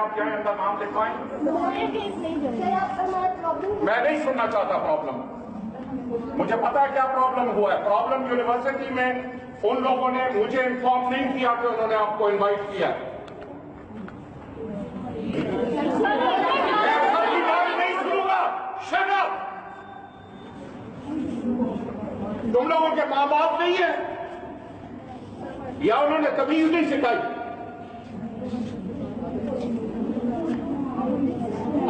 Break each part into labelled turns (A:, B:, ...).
A: आप जाए अंदर नाम लिखवाएं। मैं नहीं सुनना चाहता प्रॉब्लम, मुझे पता है क्या प्रॉब्लम हुआ है। प्रॉब्लम यूनिवर्सिटी में उन लोगों ने मुझे इन्फॉर्म नहीं किया कि उन्होंने आपको इनवाइट किया। मैं आपकी बात नहीं सुनूंगा। Shut up. तुम लोगों के माँ बाप नहीं है या उन्होंने तमीज नहीं सिखाई?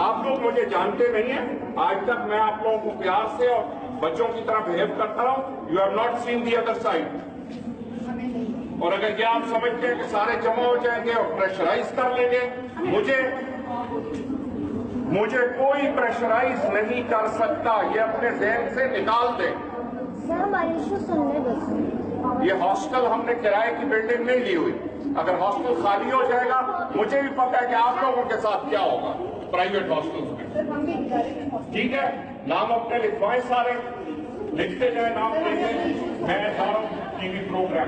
A: आप लोग मुझे जानते नहीं हैं। आज तक मैं आप लोगों को प्यार से और बच्चों की तरह बिहेव करता रहा हूं। You have not seen the other side. और अगर ये आप समझते हैं कि सारे जमा हो जाएंगे और प्रेशराइज कर लेंगे, मुझे कोई प्रेशराइज नहीं कर सकता। ये अपने जहन से निकाल दें।
B: सर हमारी इशू सुनने बस।
A: ये हॉस्टल हमने किराए की बिल्डिंग नहीं ली हुई। अगर हॉस्टल खाली हो जाएगा, मुझे भी पता है कि आप लोगों के साथ क्या होगा प्राइवेट हॉस्टल्स में। ठीक है, नाम अपने लिखवाएं, सारे लिखते जाए, नाम लिखे। मैं जा रहा हूँ टीवी प्रोग्राम,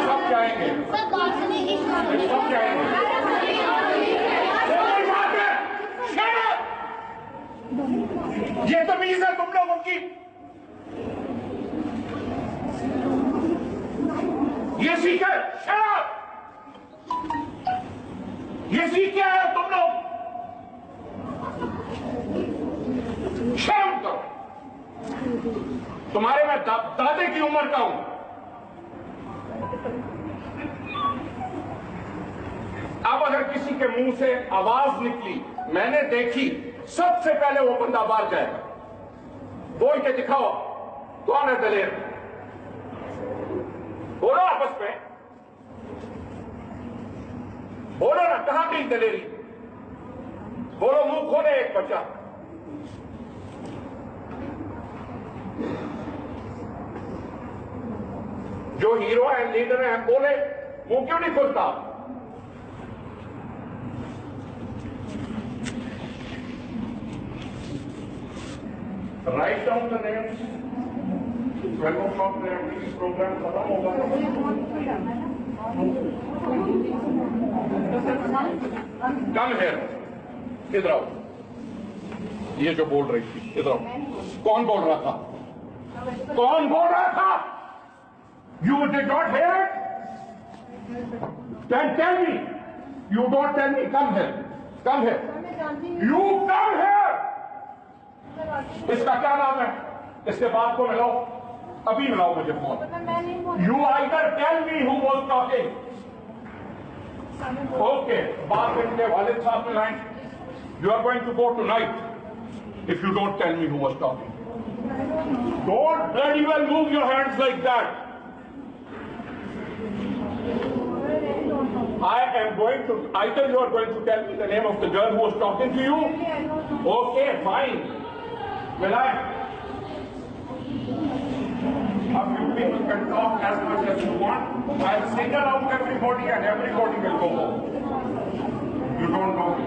A: सब जाएंगे, सब जाएंगे। ये तमीज है तुम लोगों की? ये सीखे? शराब ये सीखे है तुम लोग? शर्म करो। तुम्हारे मैं दादे की उम्र का हूं। अब अगर किसी के मुंह से आवाज निकली, मैंने देखी, सबसे पहले वो बंदा बाहर जाएगा। बोल के दिखाओ कौन है दलेर। बोलो आपस में, बोलो ना, कहां गई दलेरी? बोलो, मुंह खोले एक बच्चा। जो हीरो है, लीडर है, बोले, मुंह क्यों नहीं खुलता? Write down the names. 12 o'clock मेरा टीवी प्रोग्राम खत्म होगा। कम है, इधर आओ। ये जो बोल रही थी, इधर आओ। कौन बोल रहा था? कौन बोल रहा था? You did not hear it? Then tell me. You don't tell me. Come here. Come here. You come here. इसका क्या नाम है? इसके बाप को मिलाओ, अभी मिलाओ मुझे phone. You either tell me who was talking. Okay, बाप इनके वालिद साहब मिलाएं। You are going to go tonight if you don't tell me who was talking. Don't very well move your hands like that. I am going to, either you are going to tell me the name of the girl who was talking to you. Okay, fine. Will I? Now you people can talk as much as you want. I'll single out everybody and everybody will go home. You don't know me.